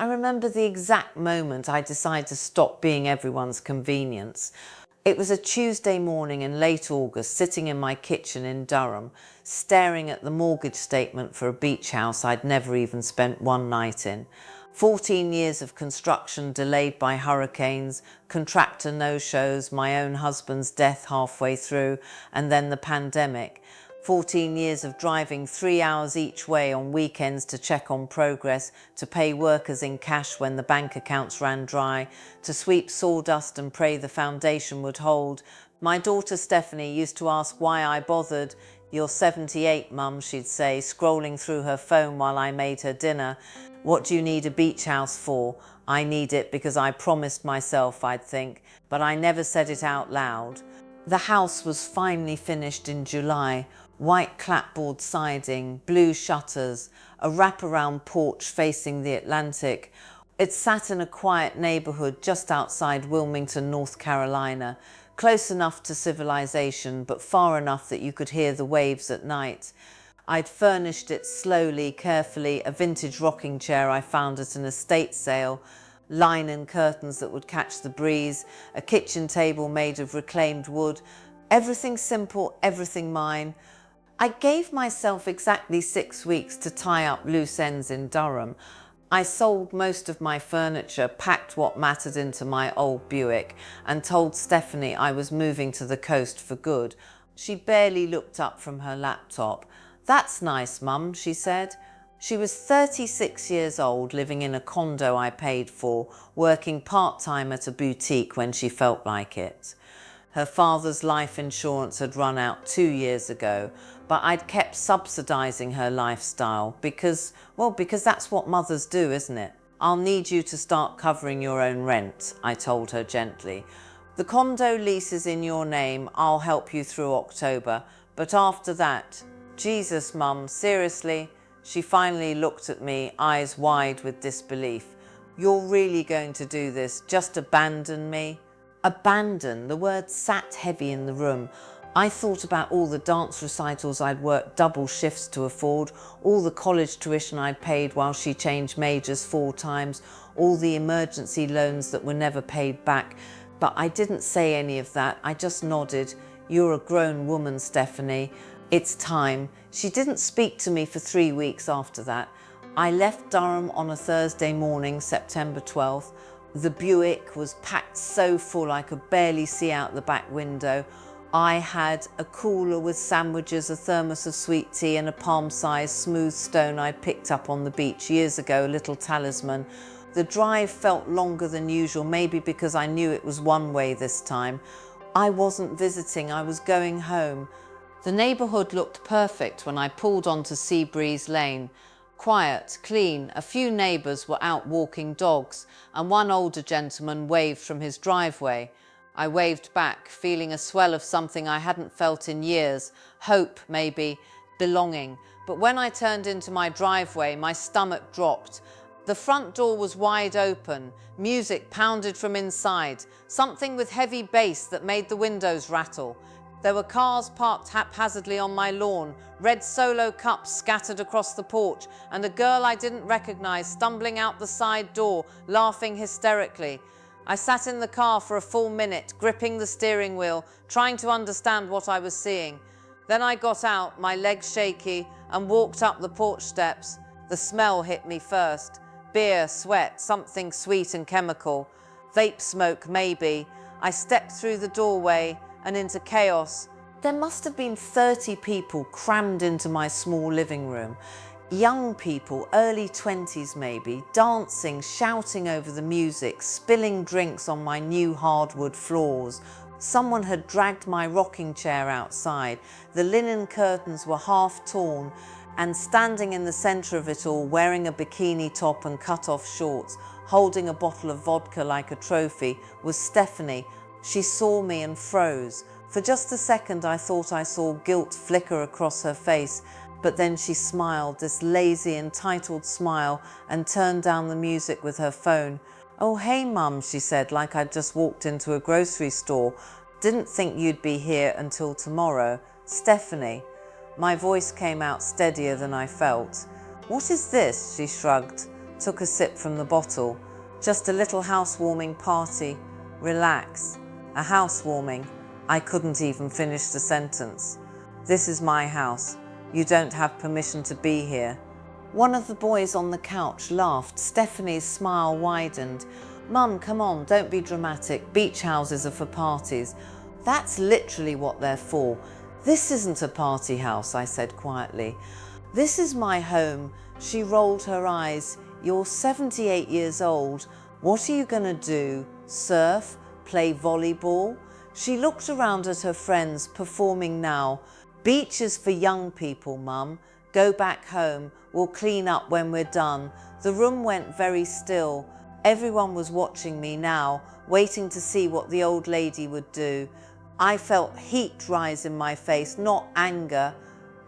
I remember the exact moment I decided to stop being everyone's convenience. It was a Tuesday morning in late August, sitting in my kitchen in Durham, staring at the mortgage statement for a beach house I'd never even spent one night in. 14 years of construction delayed by hurricanes, contractor no-shows, my own husband's death halfway through, and then the pandemic. 14 years of driving 3 hours each way on weekends to check on progress, to pay workers in cash when the bank accounts ran dry, to sweep sawdust and pray the foundation would hold. My daughter Stephanie used to ask why I bothered. "You're 78, Mum," she'd say, scrolling through her phone while I made her dinner. "What do you need a beach house for?" "I need it because I promised myself," I'd think, but I never said it out loud. The house was finally finished in July. White clapboard siding, blue shutters, a wraparound porch facing the Atlantic. It sat in a quiet neighborhood just outside Wilmington, North Carolina, close enough to civilization, but far enough that you could hear the waves at night. I'd furnished it slowly, carefully, a vintage rocking chair I found at an estate sale, linen curtains that would catch the breeze, a kitchen table made of reclaimed wood. Everything simple, everything mine. I gave myself exactly 6 weeks to tie up loose ends in Durham. I sold most of my furniture, packed what mattered into my old Buick, and told Stephanie I was moving to the coast for good. She barely looked up from her laptop. "That's nice, Mum," she said. She was 36 years old, living in a condo I paid for, working part-time at a boutique when she felt like it. Her father's life insurance had run out 2 years ago, but I'd kept subsidizing her lifestyle because that's what mothers do, isn't it? "I'll need you to start covering your own rent," I told her gently. "The condo lease is in your name. I'll help you through October. But after that..." "Jesus, Mum, seriously?" She finally looked at me, eyes wide with disbelief. "You're really going to do this? Just abandon me?" Abandon, the word sat heavy in the room. I thought about all the dance recitals I'd worked double shifts to afford, all the college tuition I'd paid while she changed majors 4 times, all the emergency loans that were never paid back. But I didn't say any of that. I just nodded. "You're a grown woman, Stephanie. It's time." She didn't speak to me for 3 weeks after that. I left Durham on a Thursday morning, September 12th. The Buick was packed so full I could barely see out the back window. I had a cooler with sandwiches, a thermos of sweet tea, and a palm-sized smooth stone I'd picked up on the beach years ago, a little talisman. The drive felt longer than usual, maybe because I knew it was one way this time. I wasn't visiting, I was going home. The neighborhood looked perfect when I pulled onto Seabreeze Lane. Quiet, clean, a few neighbors were out walking dogs, and one older gentleman waved from his driveway. I waved back, feeling a swell of something I hadn't felt in years, hope maybe, belonging. But when I turned into my driveway, my stomach dropped. The front door was wide open, music pounded from inside, something with heavy bass that made the windows rattle. There were cars parked haphazardly on my lawn, red Solo cups scattered across the porch, and a girl I didn't recognize stumbling out the side door, laughing hysterically. I sat in the car for a full minute, gripping the steering wheel, trying to understand what I was seeing. Then I got out, my legs shaky, and walked up the porch steps. The smell hit me first. Beer, sweat, something sweet and chemical. Vape smoke, maybe. I stepped through the doorway and into chaos. There must have been 30 people crammed into my small living room. Young people, early 20s maybe, dancing, shouting over the music, spilling drinks on my new hardwood floors. Someone had dragged my rocking chair outside. The linen curtains were half torn, and standing in the center of it all, wearing a bikini top and cut-off shorts, holding a bottle of vodka like a trophy, was Stephanie. She saw me and froze. For just a second I thought I saw guilt flicker across her face, but then she smiled, this lazy, entitled smile, and turned down the music with her phone. "Oh, hey, Mum," she said, like I'd just walked into a grocery store. "Didn't think you'd be here until tomorrow. Stephanie." My voice came out steadier than I felt. "What is this?" she shrugged. took a sip from the bottle. Just a little housewarming party. Relax. A housewarming. I couldn't even finish the sentence. This is my house. You don't have permission to be here. One of the boys on the couch laughed. Stephanie's smile widened. Mum, come on, don't be dramatic. Beach houses are for parties. That's literally what they're for. This isn't a party house, I said quietly. This is my home. She rolled her eyes. You're 78 years old. What are you going to do? Surf? Play volleyball? She looked around at her friends performing now. Beach is for young people, Mum. Go back home. We'll clean up when we're done. The room went very still. Everyone was watching me now, waiting to see what the old lady would do. I felt heat rise in my face, not anger.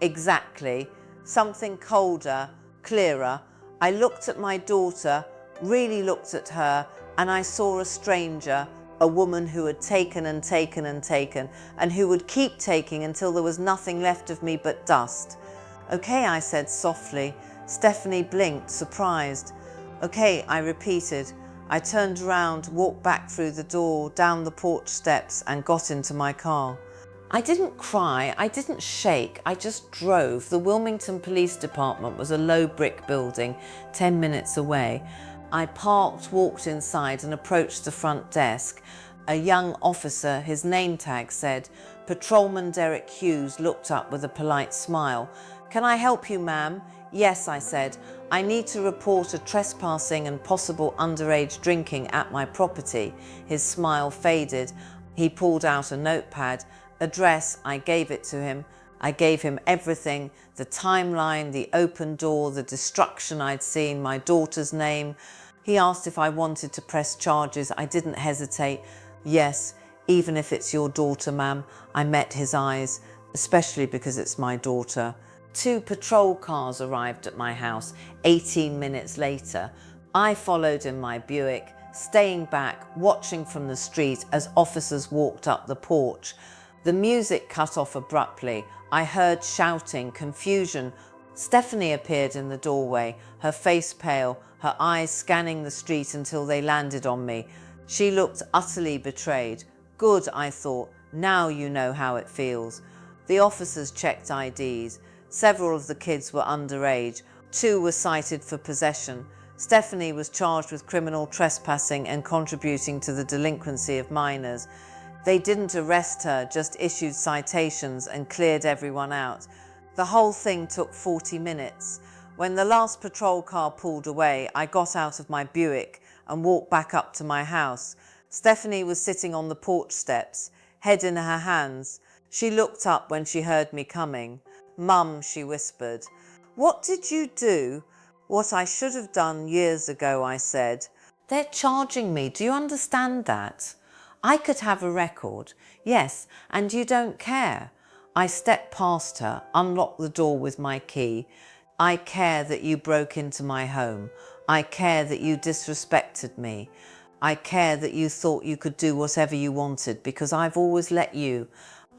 Exactly. Something colder, clearer. I looked at my daughter, really looked at her, and I saw a stranger, a woman who had taken and taken and taken, and who would keep taking until there was nothing left of me but dust. Okay, I said softly. Stephanie blinked, surprised. Okay, I repeated. I turned around, walked back through the door, down the porch steps, and got into my car. I didn't cry, I didn't shake, I just drove. The Wilmington Police Department was a low brick building 10 minutes away. I parked, walked inside, and approached the front desk. A young officer, his name tag said, Patrolman Derek Hughes, looked up with a polite smile. Can I help you, ma'am? Yes, I said. I need to report a trespassing and possible underage drinking at my property. His smile faded. He pulled out a notepad. Address, I gave it to him. I gave him everything, the timeline, the open door, the destruction I'd seen, my daughter's name. He asked if I wanted to press charges. I didn't hesitate. Yes, even if it's your daughter, ma'am. I met his eyes, especially because it's my daughter. 2 patrol cars arrived at my house 18 minutes later. I followed in my Buick, staying back, watching from the street as officers walked up the porch. The music cut off abruptly. I heard shouting, confusion. Stephanie appeared in the doorway, her face pale, her eyes scanning the street until they landed on me. She looked utterly betrayed. Good, I thought. Now you know how it feels. The officers checked IDs. Several of the kids were underage. 2 were cited for possession. Stephanie was charged with criminal trespassing and contributing to the delinquency of minors. They didn't arrest her, just issued citations and cleared everyone out. The whole thing took 40 minutes. When the last patrol car pulled away, I got out of my Buick and walked back up to my house. Stephanie was sitting on the porch steps, head in her hands. She looked up when she heard me coming. Mum, she whispered. What did you do? What I should have done years ago, I said. They're charging me. Do you understand that? I could have a record. Yes, and you don't care. I stepped past her, unlocked the door with my key. I care that you broke into my home. I care that you disrespected me. I care that you thought you could do whatever you wanted because I've always let you.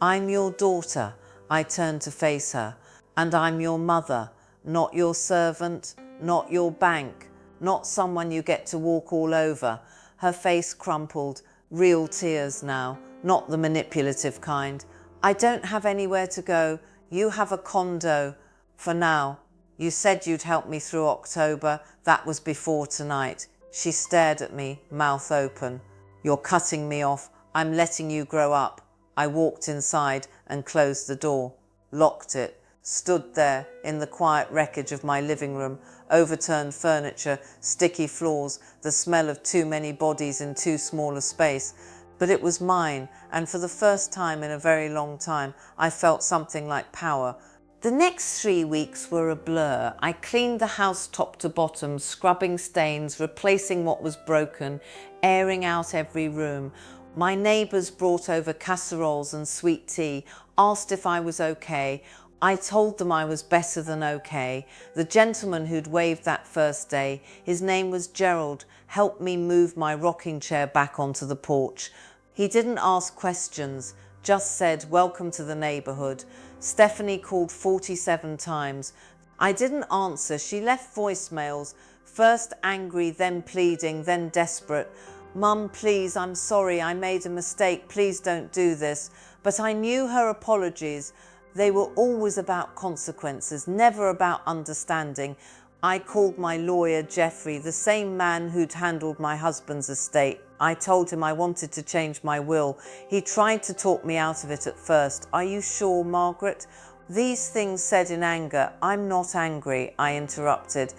I'm your daughter. I turned to face her. And I'm your mother, not your servant, not your bank, not someone you get to walk all over. Her face crumpled, real tears now, not the manipulative kind. I don't have anywhere to go. You have a condo. For now. You said you'd help me through October. That was before tonight. She stared at me, mouth open. You're cutting me off. I'm letting you grow up. I walked inside and closed the door, locked it, stood there in the quiet wreckage of my living room, overturned furniture, sticky floors, the smell of too many bodies in too small a space. But it was mine, and for the first time in a very long time, I felt something like power. The next 3 weeks were a blur. I cleaned the house top to bottom, scrubbing stains, replacing what was broken, airing out every room. My neighbours brought over casseroles and sweet tea, asked if I was okay. I told them I was better than okay. The gentleman who'd waved that first day, his name was Gerald, helped me move my rocking chair back onto the porch. He didn't ask questions, just said, welcome to the neighbourhood. Stephanie called 47 times. I didn't answer. She left voicemails. First angry, then pleading, then desperate. Mum, please, I'm sorry, I made a mistake, please don't do this. But I knew her apologies. They were always about consequences, never about understanding. I called my lawyer, Jeffrey, the same man who'd handled my husband's estate. I told him I wanted to change my will. He tried to talk me out of it at first. Are you sure, Margaret? These things said in anger. I'm not angry, I interrupted.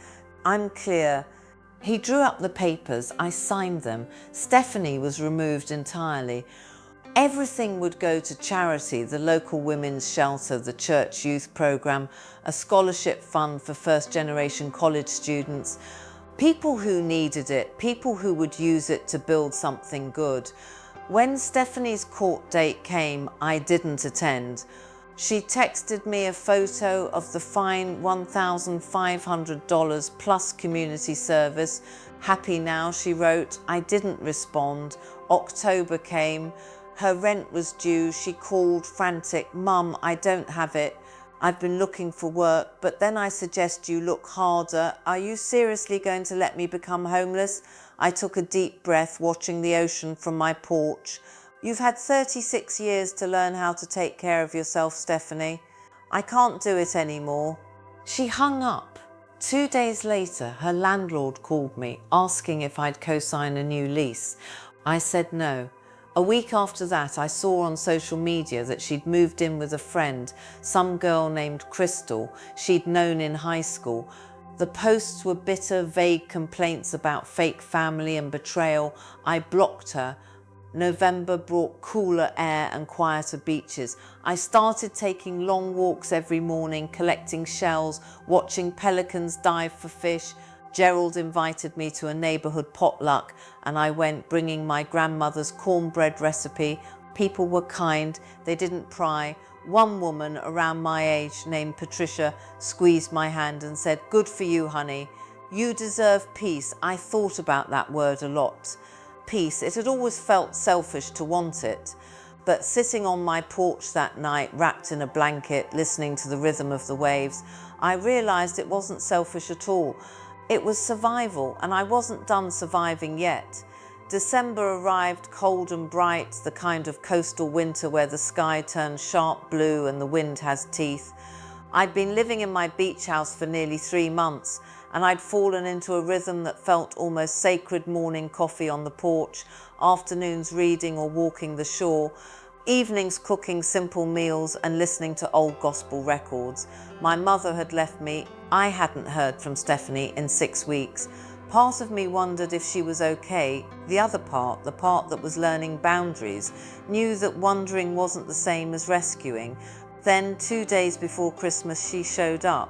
I'm clear. He drew up the papers. I signed them. Stephanie was removed entirely. Everything would go to charity, the local women's shelter, the church youth programme, a scholarship fund for first-generation college students, people who needed it, people who would use it to build something good. When Stephanie's court date came, I didn't attend. She texted me a photo of the fine $1,500 plus community service. Happy now, she wrote. I didn't respond. October came. Her rent was due. She called frantic. Mum, I don't have it. I've been looking for work, but then I suggest you look harder. Are you seriously going to let me become homeless? I took a deep breath, watching the ocean from my porch. You've had 36 years to learn how to take care of yourself, Stephanie. I can't do it anymore. She hung up. 2 days later, her landlord called me, asking if I'd co-sign a new lease. I said no. A week after that, I saw on social media that she'd moved in with a friend, some girl named Crystal she'd known in high school. The posts were bitter, vague complaints about fake family and betrayal. I blocked her. November brought cooler air and quieter beaches. I started taking long walks every morning, collecting shells, watching pelicans dive for fish. Gerald invited me to a neighbourhood potluck and I went, bringing my grandmother's cornbread recipe. People were kind, they didn't pry. One woman around my age named Patricia squeezed my hand and said, "Good for you, honey. You deserve peace." I thought about that word a lot. Peace. It had always felt selfish to want it. But sitting on my porch that night, wrapped in a blanket, listening to the rhythm of the waves, I realised it wasn't selfish at all. It was survival, and I wasn't done surviving yet. December arrived, cold and bright, the kind of coastal winter where the sky turns sharp blue and the wind has teeth. I'd been living in my beach house for nearly 3 months, and I'd fallen into a rhythm that felt almost sacred: morning coffee on the porch, afternoons reading or walking the shore, evenings cooking simple meals and listening to old gospel records. My mother had left me. I hadn't heard from Stephanie in 6 weeks. Part of me wondered if she was okay. The other part, the part that was learning boundaries, knew that wondering wasn't the same as rescuing. Then, 2 days before Christmas, she showed up.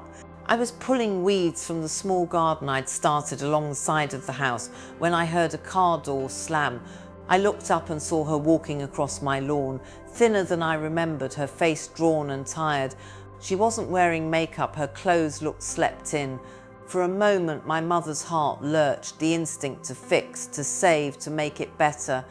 I was pulling weeds from the small garden I'd started along the side of the house when I heard a car door slam. I looked up and saw her walking across my lawn, thinner than I remembered, her face drawn and tired. She wasn't wearing makeup, her clothes looked slept in. For a moment, my mother's heart lurched, the instinct to fix, to save, to make it better.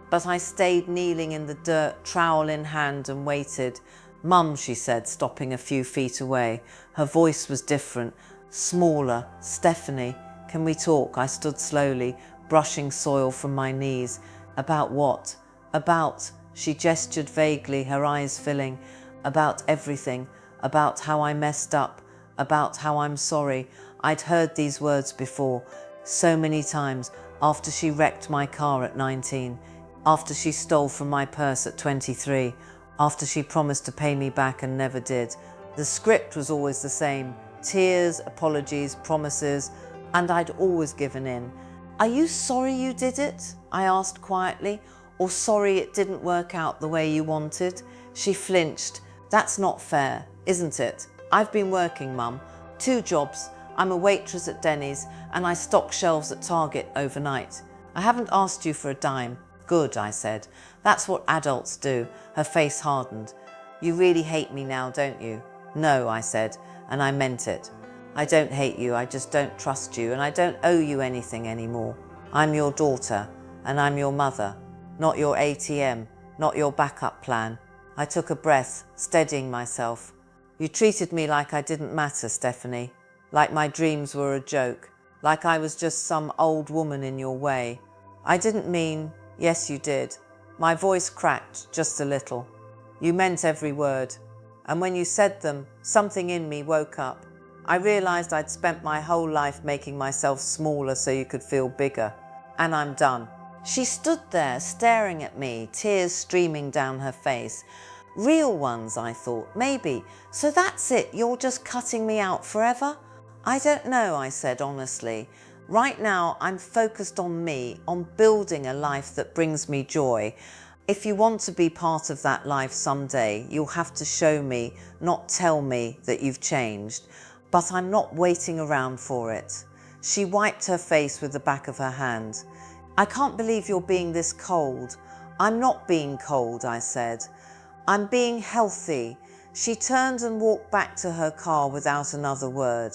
But I stayed kneeling in the dirt, trowel in hand, and waited. "Mum," she said, stopping a few feet away. Her voice was different, smaller. "Stephanie, can we talk?" I stood slowly, brushing soil from my knees. "About what?" "About," she gestured vaguely, her eyes filling. "About everything. About how I messed up. About how I'm sorry." I'd heard these words before, so many times, after she wrecked my car at 19, after she stole from my purse at 23, after she promised to pay me back and never did. The script was always the same: tears, apologies, promises, and I'd always given in. "Are you sorry you did it?" I asked quietly. "Or sorry it didn't work out the way you wanted?" She flinched. "That's not fair, isn't it? I've been working, Mum. 2 jobs. I'm a waitress at Denny's and I stock shelves at Target overnight. I haven't asked you for a dime." "Good," I said. "That's what adults do." Her face hardened. "You really hate me now, don't you?" "No," I said, and I meant it. "I don't hate you, I just don't trust you, and I don't owe you anything anymore. I'm your daughter, and I'm your mother, not your ATM, not your backup plan." I took a breath, steadying myself. "You treated me like I didn't matter, Stephanie, like my dreams were a joke. like I was just some old woman in your way. I didn't mean, yes you did. My voice cracked just a little. You meant every word. And when you said them, something in me woke up. I realized I'd spent my whole life making myself smaller so you could feel bigger. And I'm done. She stood there staring at me, tears streaming down her face. Real ones, I thought, maybe. So that's it, you're just cutting me out forever? I don't know, I said honestly. Right now, I'm focused on me, on building a life that brings me joy. If you want to be part of that life someday, you'll have to show me, not tell me that you've changed. But I'm not waiting around for it. She wiped her face with the back of her hand. I can't believe you're being this cold. I'm not being cold, I said. I'm being healthy. She turned and walked back to her car without another word.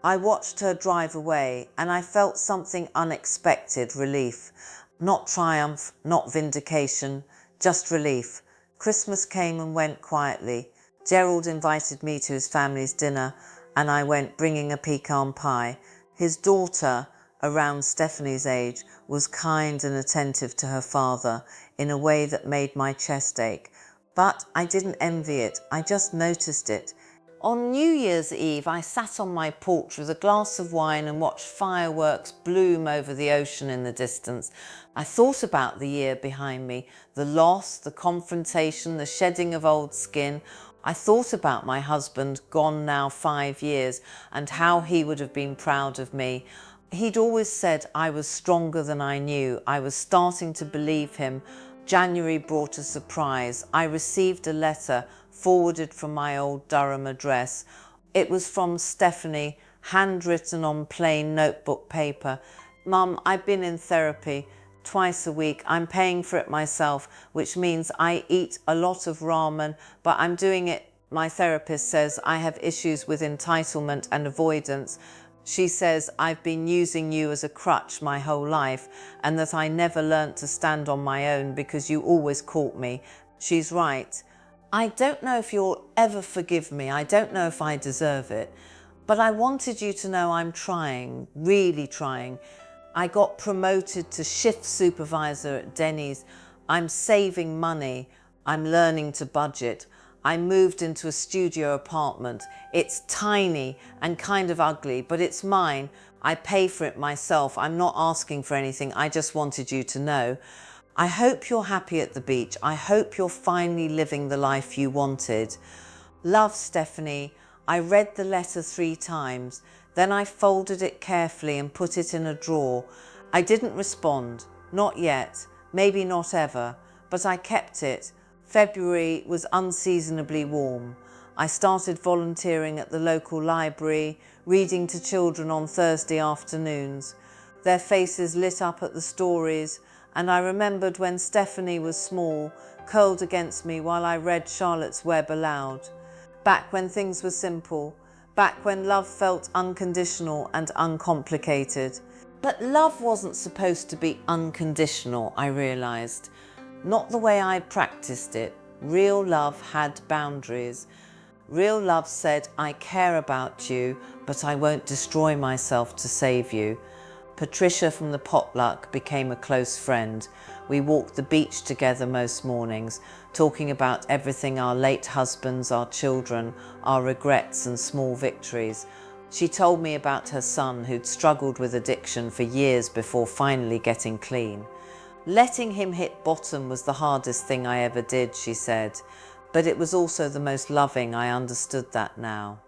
I watched her drive away and I felt something unexpected, relief. Not triumph, not vindication, just relief. Christmas came and went quietly. Gerald invited me to his family's dinner and I went, bringing a pecan pie. His daughter, around Stephanie's age, was kind and attentive to her father in a way that made my chest ache. But I didn't envy it, I just noticed it. On New Year's Eve, I sat on my porch with a glass of wine and watched fireworks bloom over the ocean in the distance. I thought about the year behind me, the loss, the confrontation, the shedding of old skin. I thought about my husband, gone now 5 years, and how he would have been proud of me. He'd always said I was stronger than I knew. I was starting to believe him. January brought a surprise. I received a letter forwarded from my old Durham address. It was from Stephanie, handwritten on plain notebook paper. Mum, I've been in therapy twice a week. I'm paying for it myself, which means I eat a lot of ramen, but I'm doing it. My therapist says I have issues with entitlement and avoidance. She says I've been using you as a crutch my whole life and that I never learnt to stand on my own because you always caught me. She's right. I don't know if you'll ever forgive me. I don't know if I deserve it. But I wanted you to know I'm trying, really trying. I got promoted to shift supervisor at Denny's. I'm saving money. I'm learning to budget. I moved into a studio apartment. It's tiny and kind of ugly, but it's mine. I pay for it myself. I'm not asking for anything. I just wanted you to know. I hope you're happy at the beach. I hope you're finally living the life you wanted. Love, Stephanie. I read the letter 3 times. Then I folded it carefully and put it in a drawer. I didn't respond. Not yet. Maybe not ever. But I kept it. February was unseasonably warm. I started volunteering at the local library, reading to children on Thursday afternoons. Their faces lit up at the stories, and I remembered when Stephanie was small, curled against me while I read Charlotte's Web aloud. Back when things were simple, back when love felt unconditional and uncomplicated. But love wasn't supposed to be unconditional, I realised. Not the way I practiced it. Real love had boundaries. Real love said, I care about you, but I won't destroy myself to save you. Patricia from the potluck became a close friend. We walked the beach together most mornings, talking about everything, our late husbands, our children, our regrets and small victories. She told me about her son who'd struggled with addiction for years before finally getting clean. Letting him hit bottom was the hardest thing I ever did, she said, but it was also the most loving. I understood that now.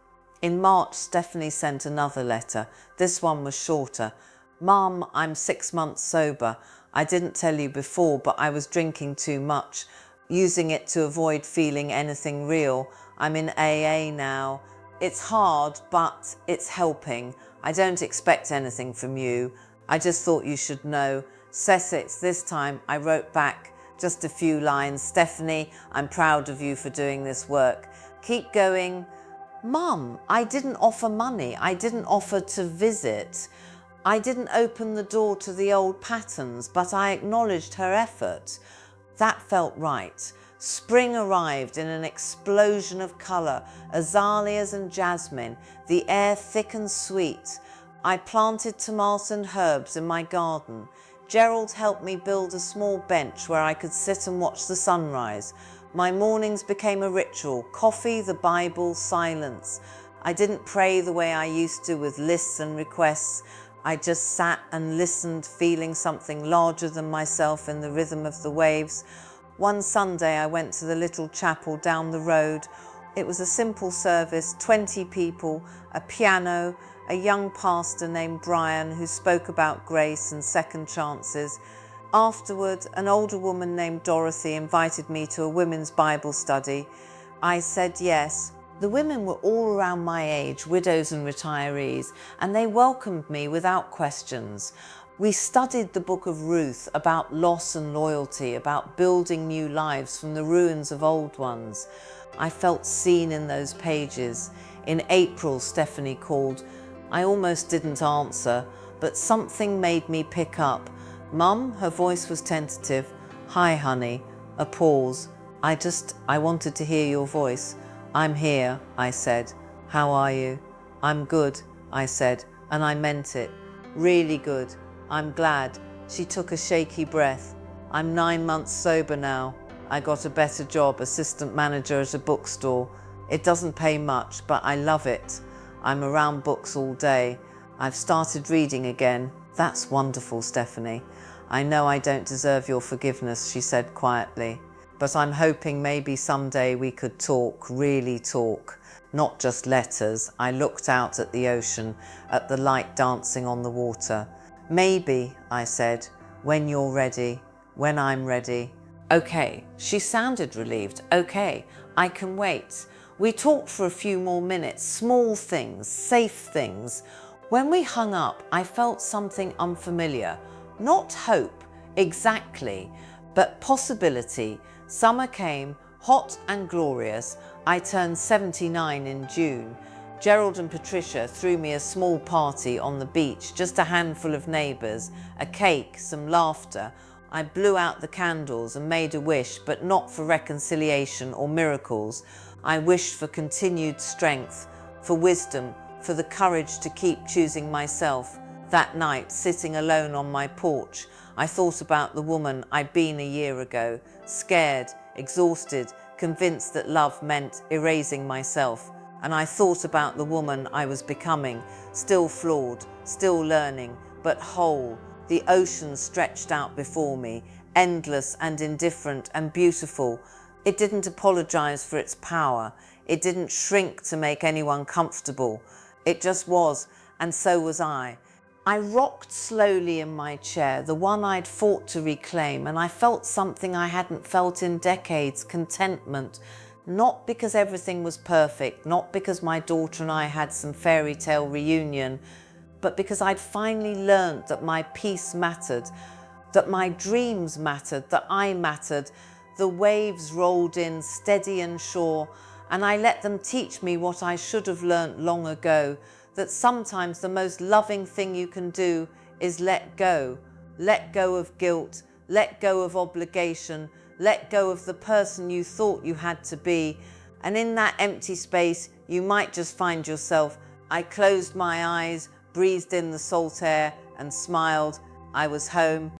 In March, Stephanie sent another letter. This one was shorter. Mum, I'm 6 months sober. I didn't tell you before, but I was drinking too much, using it to avoid feeling anything real. I'm in AA now. It's hard, but it's helping. I don't expect anything from you. I just thought you should know. Sussex, this time I wrote back just a few lines. Stephanie, I'm proud of you for doing this work. Keep going. Mum, I didn't offer money. I didn't offer to visit. I didn't open the door to the old patterns, but I acknowledged her effort. That felt right. Spring arrived in an explosion of colour, azaleas and jasmine, the air thick and sweet. I planted tomatoes and herbs in my garden. Gerald helped me build a small bench where I could sit and watch the sunrise. My mornings became a ritual: coffee, the Bible, silence. I didn't pray the way I used to with lists and requests. I just sat and listened, feeling something larger than myself in the rhythm of the waves. One Sunday I went to the little chapel down the road. It was a simple service, 20 people, a piano, a young pastor named Brian who spoke about grace and second chances. Afterward, an older woman named Dorothy invited me to a women's Bible study. I said yes. The women were all around my age, widows and retirees, and they welcomed me without questions. We studied the book of Ruth about loss and loyalty, about building new lives from the ruins of old ones. I felt seen in those pages. In April, Stephanie called. I almost didn't answer, but something made me pick up. Mum, her voice was tentative. Hi, honey. A pause. I wanted to hear your voice. I'm here, I said. How are you? I'm good, I said, and I meant it. Really good. I'm glad. She took a shaky breath. I'm 9 months sober now. I got a better job, assistant manager at a bookstore. It doesn't pay much, but I love it. I'm around books all day. I've started reading again. That's wonderful, Stephanie. I know I don't deserve your forgiveness, she said quietly. But I'm hoping maybe someday we could talk, really talk, not just letters. I looked out at the ocean, at the light dancing on the water. Maybe, I said, when you're ready, when I'm ready. Okay, she sounded relieved. Okay, I can wait. We talked for a few more minutes, small things, safe things. When we hung up, I felt something unfamiliar. Not hope, exactly, but possibility. Summer came, hot and glorious. I turned 79 in June. Gerald and Patricia threw me a small party on the beach, just a handful of neighbours, a cake, some laughter. I blew out the candles and made a wish, but not for reconciliation or miracles. I wished for continued strength, for wisdom, for the courage to keep choosing myself. That night, sitting alone on my porch, I thought about the woman I'd been a year ago, scared, exhausted, convinced that love meant erasing myself. And I thought about the woman I was becoming, still flawed, still learning, but whole. The ocean stretched out before me, endless and indifferent and beautiful. It didn't apologize for its power. It didn't shrink to make anyone comfortable. It just was, and so was I. I rocked slowly in my chair, the one I'd fought to reclaim, and I felt something I hadn't felt in decades: contentment. Not because everything was perfect, not because my daughter and I had some fairy tale reunion, but because I'd finally learned that my peace mattered, that my dreams mattered, that I mattered. The waves rolled in steady and sure, and I let them teach me what I should have learnt long ago, that sometimes the most loving thing you can do is let go. Let go of guilt, let go of obligation, let go of the person you thought you had to be. And in that empty space, you might just find yourself. I closed my eyes, breathed in the salt air and smiled. I was home.